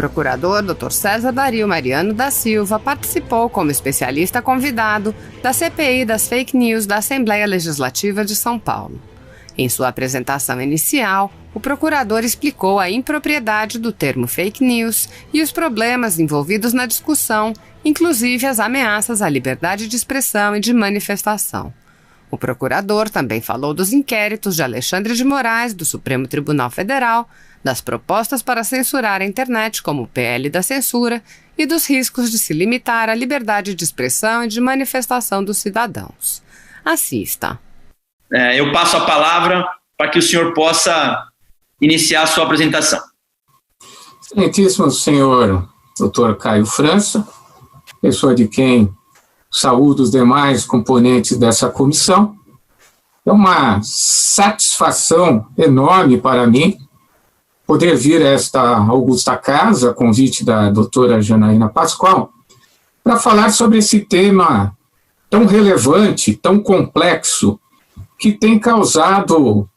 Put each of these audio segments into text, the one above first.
procurador Dr. César Dario Mariano da Silva participou como especialista convidado da CPI das Fake News da Assembleia Legislativa de São Paulo. Em sua apresentação inicial, o procurador explicou a impropriedade do termo fake news e os problemas envolvidos na discussão, inclusive as ameaças à liberdade de expressão e de manifestação. O procurador também falou dos inquéritos de Alexandre de Moraes, do Supremo Tribunal Federal, das propostas para censurar a internet, como o PL da censura, e dos riscos de se limitar a liberdade de expressão e de manifestação dos cidadãos. Assista. Eu passo a palavra para que o senhor possa iniciar a sua apresentação. Excelentíssimo senhor Dr. Caio França, pessoa de quem saúdo os demais componentes dessa comissão. É uma satisfação enorme para mim poder vir a esta augusta casa, a convite da doutora Janaína Pascoal, para falar sobre esse tema tão relevante, tão complexo, que tem causado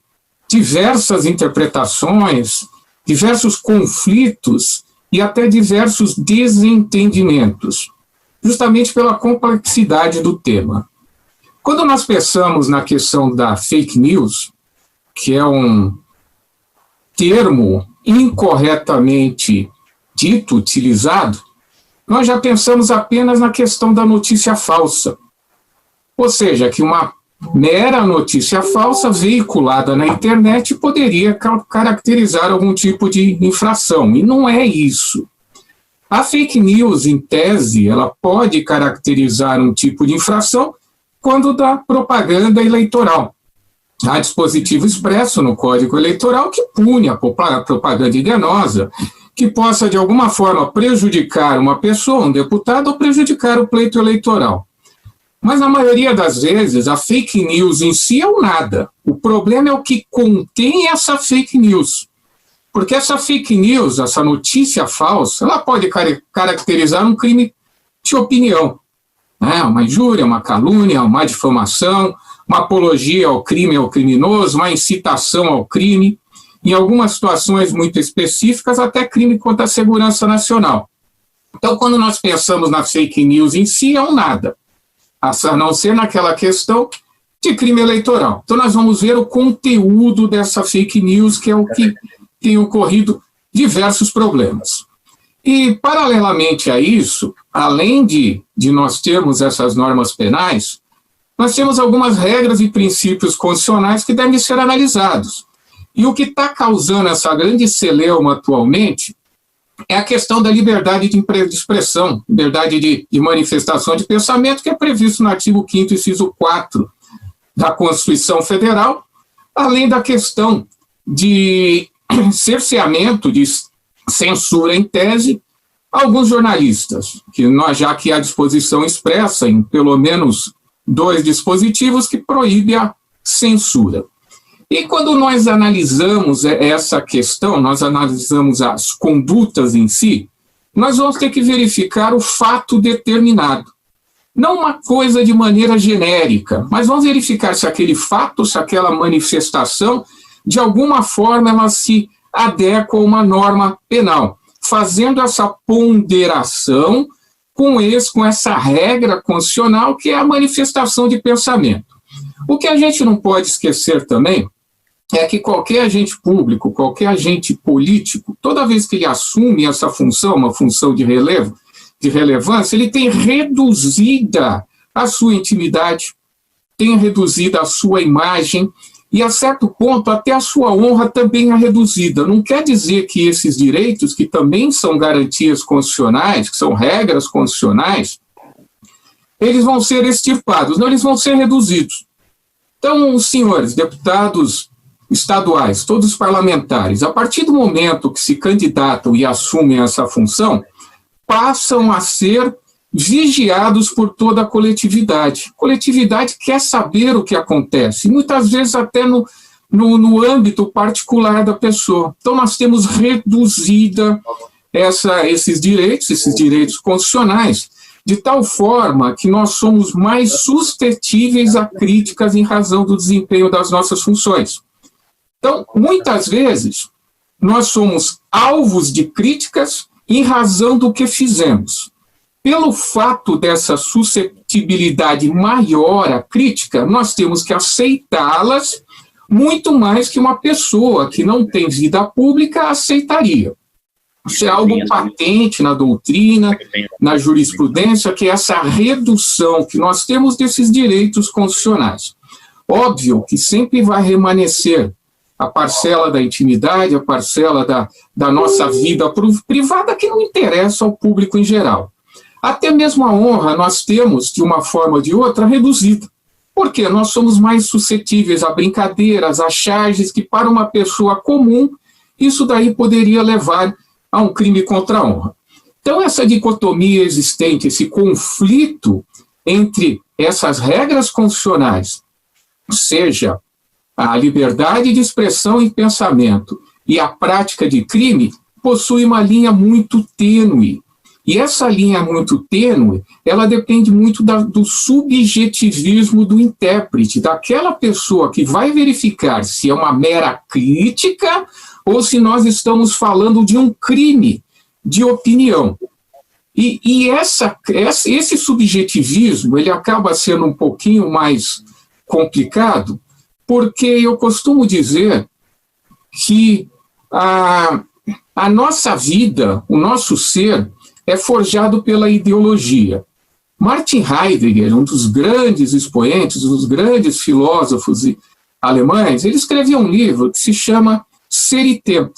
diversas interpretações, diversos conflitos e até diversos desentendimentos, justamente pela complexidade do tema. Quando nós pensamos na questão da fake news, que é um termo incorretamente dito, utilizado, nós já pensamos apenas na questão da notícia falsa. Ou seja, que uma mera notícia falsa veiculada na internet poderia caracterizar algum tipo de infração, e não é isso. A fake news, em tese, ela pode caracterizar um tipo de infração quando da propaganda eleitoral. Há dispositivo expresso no Código Eleitoral que pune a propaganda enganosa, que possa, de alguma forma, prejudicar uma pessoa, um deputado, ou prejudicar o pleito eleitoral. Mas, na maioria das vezes, a fake news em si é o nada. O problema é o que contém essa fake news. Porque essa fake news, essa notícia falsa, ela pode caracterizar um crime de opinião. Uma injúria, uma calúnia, uma difamação, uma apologia ao crime, ao criminoso, uma incitação ao crime, em algumas situações muito específicas, até crime contra a segurança nacional. Então, quando nós pensamos na fake news em si, é um nada, a não ser naquela questão de crime eleitoral. Então, nós vamos ver o conteúdo dessa fake news, que é o que tem ocorrido diversos problemas. E, paralelamente a isso, além de nós termos essas normas penais, nós temos algumas regras e princípios constitucionais que devem ser analisados. E o que está causando essa grande celeuma atualmente é a questão da liberdade de expressão, liberdade de manifestação de pensamento, que é previsto no artigo 5º, inciso 4 da Constituição Federal, além da questão de cerceamento, de censura em tese, alguns jornalistas, que nós já aqui à disposição expressa em pelo menos 2 dispositivos que proíbem a censura. E quando nós analisamos essa questão, nós analisamos as condutas em si, nós vamos ter que verificar o fato determinado. Não uma coisa de maneira genérica, mas vamos verificar se aquele fato, se aquela manifestação, de alguma forma ela se adequa a uma norma penal, fazendo essa ponderação com essa regra constitucional que é a manifestação de pensamento. O que a gente não pode esquecer também é que qualquer agente público, qualquer agente político, toda vez que ele assume essa função, uma função de relevância, ele tem reduzida a sua intimidade, tem reduzida a sua imagem e, a certo ponto, até a sua honra também é reduzida. Não quer dizer que esses direitos, que também são garantias constitucionais, que são regras constitucionais, eles vão ser extirpados, não, eles vão ser reduzidos. Então, os senhores deputados estaduais, todos os parlamentares, a partir do momento que se candidatam e assumem essa função, passam a ser vigiados por toda a coletividade. A coletividade quer saber o que acontece, e muitas vezes até no âmbito particular da pessoa. Então, nós temos reduzida esses direitos constitucionais, de tal forma que nós somos mais suscetíveis a críticas em razão do desempenho das nossas funções. Então, muitas vezes, nós somos alvos de críticas em razão do que fizemos. Pelo fato dessa susceptibilidade maior à crítica, nós temos que aceitá-las muito mais que uma pessoa que não tem vida pública aceitaria. Isso é algo patente na doutrina, na jurisprudência, que é essa redução que nós temos desses direitos constitucionais. Óbvio que sempre vai remanescer a parcela da intimidade, a parcela da nossa vida privada que não interessa ao público em geral. Até mesmo a honra nós temos, de uma forma ou de outra, reduzida. Porque nós somos mais suscetíveis a brincadeiras, a charges, que para uma pessoa comum, isso daí poderia levar a um crime contra a honra. Então, essa dicotomia existente, esse conflito entre essas regras constitucionais, seja a liberdade de expressão e pensamento e a prática de crime, possui uma linha muito tênue. E essa linha muito tênue, ela depende muito do subjetivismo do intérprete, daquela pessoa que vai verificar se é uma mera crítica ou se nós estamos falando de um crime de opinião. E esse subjetivismo, ele acaba sendo um pouquinho mais complicado, porque eu costumo dizer que a nossa vida, o nosso ser, é forjado pela ideologia. Martin Heidegger, um dos grandes expoentes, um dos grandes filósofos alemães, ele escreveu um livro que se chama Ser e Tempo,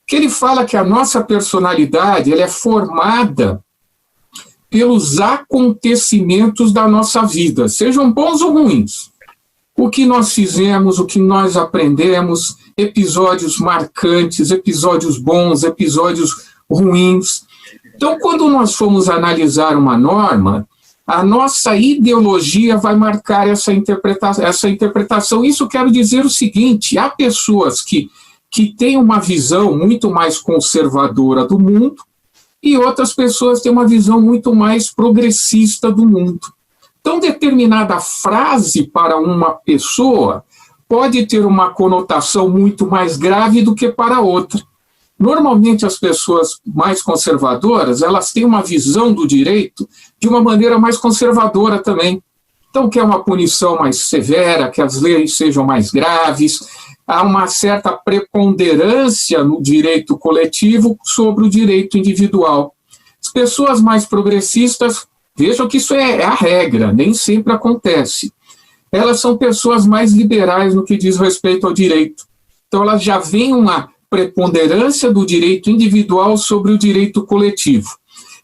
que ele fala que a nossa personalidade ela é formada pelos acontecimentos da nossa vida, sejam bons ou ruins. O que nós fizemos, o que nós aprendemos, episódios marcantes, episódios bons, episódios ruins. Então, quando nós formos analisar uma norma, a nossa ideologia vai marcar essa interpretação. Isso quero dizer o seguinte, há pessoas que têm uma visão muito mais conservadora do mundo e outras pessoas têm uma visão muito mais progressista do mundo. Então, determinada frase para uma pessoa pode ter uma conotação muito mais grave do que para outra. Normalmente, as pessoas mais conservadoras, elas têm uma visão do direito de uma maneira mais conservadora também. Então, quer uma punição mais severa, que as leis sejam mais graves, há uma certa preponderância no direito coletivo sobre o direito individual. As pessoas mais progressistas, vejam que isso é a regra, nem sempre acontece. Elas são pessoas mais liberais no que diz respeito ao direito. Então, elas já veem uma preponderância do direito individual sobre o direito coletivo.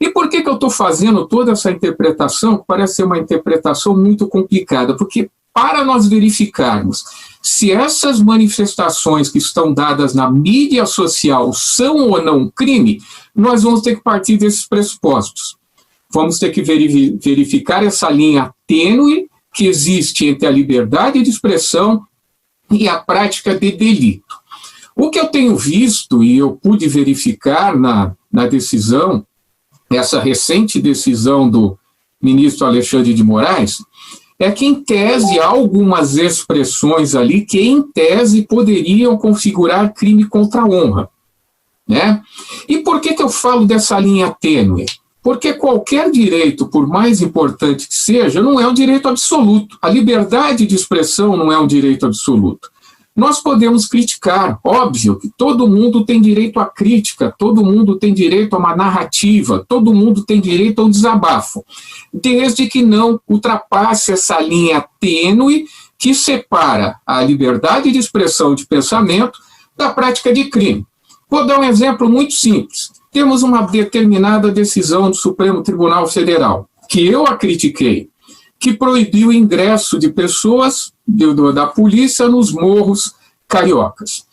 E por que eu estou fazendo toda essa interpretação, que parece ser uma interpretação muito complicada? Porque para nós verificarmos se essas manifestações que estão dadas na mídia social são ou não crime, nós vamos ter que partir desses pressupostos. Vamos ter que verificar essa linha tênue que existe entre a liberdade de expressão e a prática de delito. O que eu tenho visto, e eu pude verificar na decisão, essa recente decisão do ministro Alexandre de Moraes, é que, em tese, há algumas expressões ali que, em tese, poderiam configurar crime contra a honra. Né? E por que eu falo dessa linha tênue? Porque qualquer direito, por mais importante que seja, não é um direito absoluto. A liberdade de expressão não é um direito absoluto. Nós podemos criticar, óbvio que todo mundo tem direito à crítica, todo mundo tem direito a uma narrativa, todo mundo tem direito a um desabafo, desde que não ultrapasse essa linha tênue que separa a liberdade de expressão de pensamento da prática de crime. Vou dar um exemplo muito simples. Temos uma determinada decisão do Supremo Tribunal Federal, que eu a critiquei, que proibiu o ingresso de pessoas da polícia nos morros cariocas.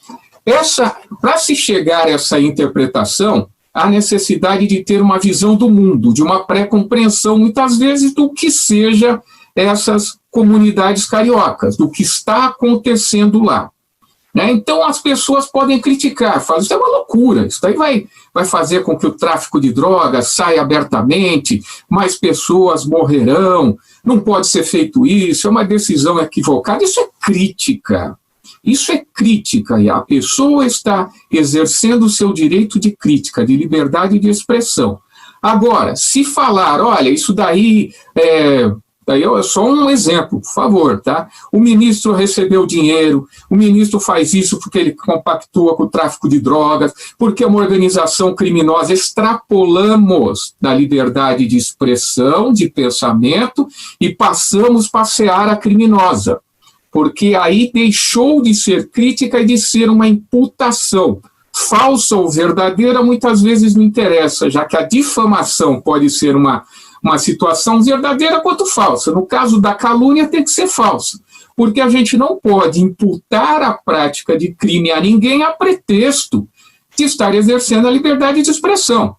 Para se chegar a essa interpretação, há necessidade de ter uma visão do mundo, de uma pré-compreensão, muitas vezes, do que seja essas comunidades cariocas, do que está acontecendo lá. Né? Então, as pessoas podem criticar, falam, isso é uma loucura, isso aí vai fazer com que o tráfico de drogas saia abertamente, mais pessoas morrerão, não pode ser feito isso, é uma decisão equivocada, isso é crítica. Isso é crítica, e a pessoa está exercendo o seu direito de crítica, de liberdade de expressão. Agora, se falar, olha, isso daí é só um exemplo, por favor, tá? O ministro recebeu dinheiro, o ministro faz isso porque ele compactua com o tráfico de drogas, porque é uma organização criminosa. Extrapolamos da liberdade de expressão, de pensamento, e passamos para a seara criminosa, porque aí deixou de ser crítica e de ser uma imputação. Falsa ou verdadeira muitas vezes não interessa, já que a difamação pode ser uma situação verdadeira quanto falsa. No caso da calúnia tem que ser falsa, porque a gente não pode imputar a prática de crime a ninguém a pretexto de estar exercendo a liberdade de expressão.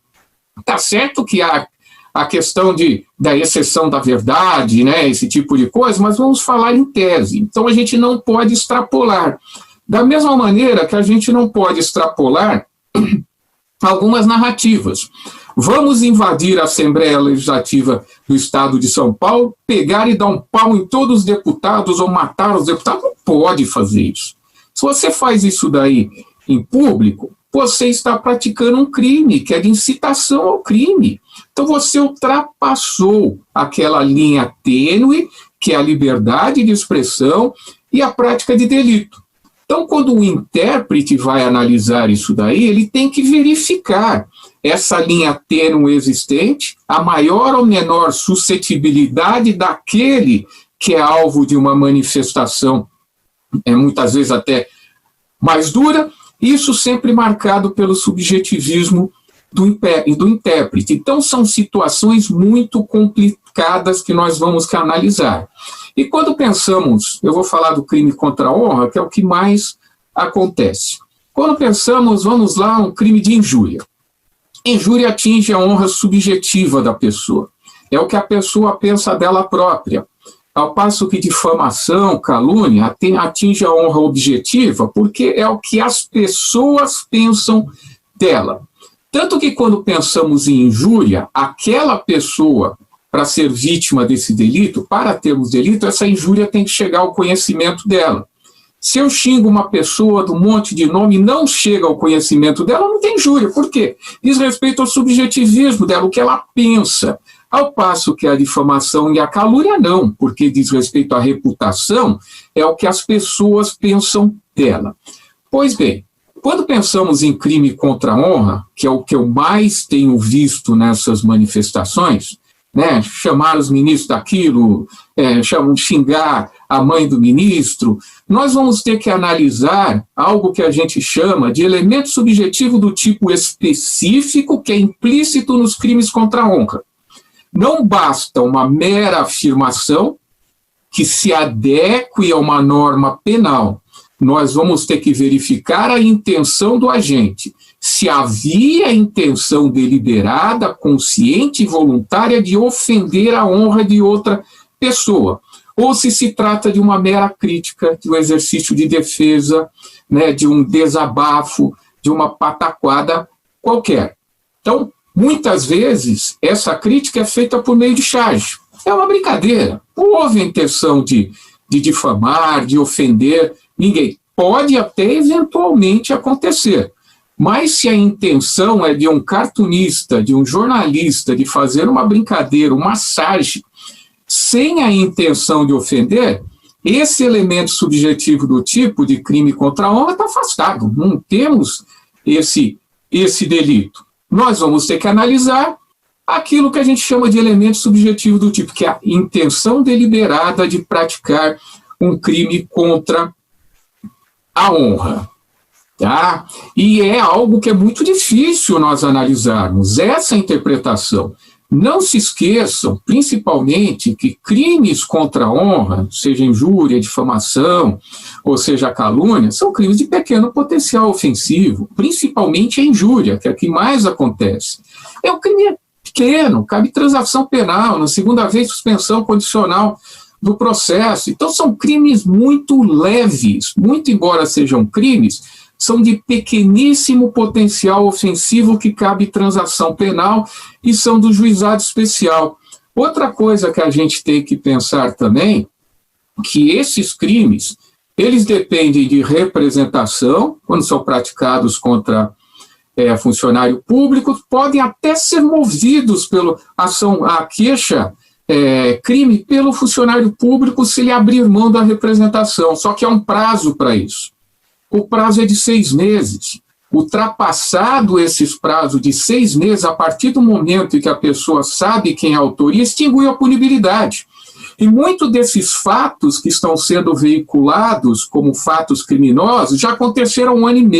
Tá certo que há a questão da exceção da verdade, né, esse tipo de coisa, mas vamos falar em tese. Então a gente não pode extrapolar. Da mesma maneira que a gente não pode extrapolar algumas narrativas. Vamos invadir a Assembleia Legislativa do Estado de São Paulo, pegar e dar um pau em todos os deputados ou matar os deputados? Não pode fazer isso. Se você faz isso daí em público, você está praticando um crime, que é de incitação ao crime. Então você ultrapassou aquela linha tênue, que é a liberdade de expressão e a prática de delito. Então, quando o intérprete vai analisar isso daí, ele tem que verificar essa linha tênue existente, a maior ou menor suscetibilidade daquele que é alvo de uma manifestação, muitas vezes até mais dura, isso sempre marcado pelo subjetivismo do intérprete. Então, são situações muito complicadas que nós vamos analisar. E quando pensamos, eu vou falar do crime contra a honra, que é o que mais acontece. Quando pensamos, vamos lá, um crime de injúria. Injúria atinge a honra subjetiva da pessoa. É o que a pessoa pensa dela própria. Ao passo que difamação, calúnia, atinge a honra objetiva, porque é o que as pessoas pensam dela. Tanto que quando pensamos em injúria, aquela pessoa, para ser vítima desse delito, para termos delito, essa injúria tem que chegar ao conhecimento dela. Se eu xingo uma pessoa de um monte de nome e não chega ao conhecimento dela, não tem injúria. Por quê? Diz respeito ao subjetivismo dela, o que ela pensa. Ao passo que a difamação e a calúnia não, porque diz respeito à reputação, é o que as pessoas pensam dela. Pois bem, quando pensamos em crime contra a honra, que é o que eu mais tenho visto nessas manifestações, né, chamar os ministros daquilo, xingar a mãe do ministro, nós vamos ter que analisar algo que a gente chama de elemento subjetivo do tipo específico, que é implícito nos crimes contra a honra. Não basta uma mera afirmação que se adeque a uma norma penal. Nós vamos ter que verificar a intenção do agente. Se havia intenção deliberada, consciente e voluntária de ofender a honra de outra pessoa, ou se trata de uma mera crítica, de um exercício de defesa, né, de um desabafo, de uma pataquada qualquer. Então, muitas vezes, essa crítica é feita por meio de charge. É uma brincadeira. Não houve a intenção de difamar, de ofender ninguém. Pode até eventualmente acontecer. Mas se a intenção é de um cartunista, de um jornalista, de fazer uma brincadeira, uma sarge, sem a intenção de ofender, esse elemento subjetivo do tipo de crime contra a honra está afastado. Não temos esse delito. Nós vamos ter que analisar aquilo que a gente chama de elemento subjetivo do tipo, que é a intenção deliberada de praticar um crime contra a honra. Tá? E é algo que é muito difícil nós analisarmos, essa interpretação. Não se esqueçam, principalmente, que crimes contra a honra, seja injúria, difamação, ou seja calúnia, são crimes de pequeno potencial ofensivo, principalmente a injúria, que é o que mais acontece. É um crime pequeno, cabe transação penal, na segunda vez suspensão condicional do processo. Então são crimes muito leves, muito embora sejam crimes, são de pequeníssimo potencial ofensivo que cabe transação penal e são do juizado especial. Outra coisa que a gente tem que pensar também, que esses crimes, eles dependem de representação, quando são praticados contra funcionário público, podem até ser movidos pela ação, a queixa, crime pelo funcionário público se ele abrir mão da representação, só que há um prazo para isso. O prazo é de 6 meses. Ultrapassado esses prazos de 6 meses, a partir do momento em que a pessoa sabe quem é a autoria, extingue a punibilidade. E muitos desses fatos que estão sendo veiculados como fatos criminosos já aconteceram há 1 ano e meio.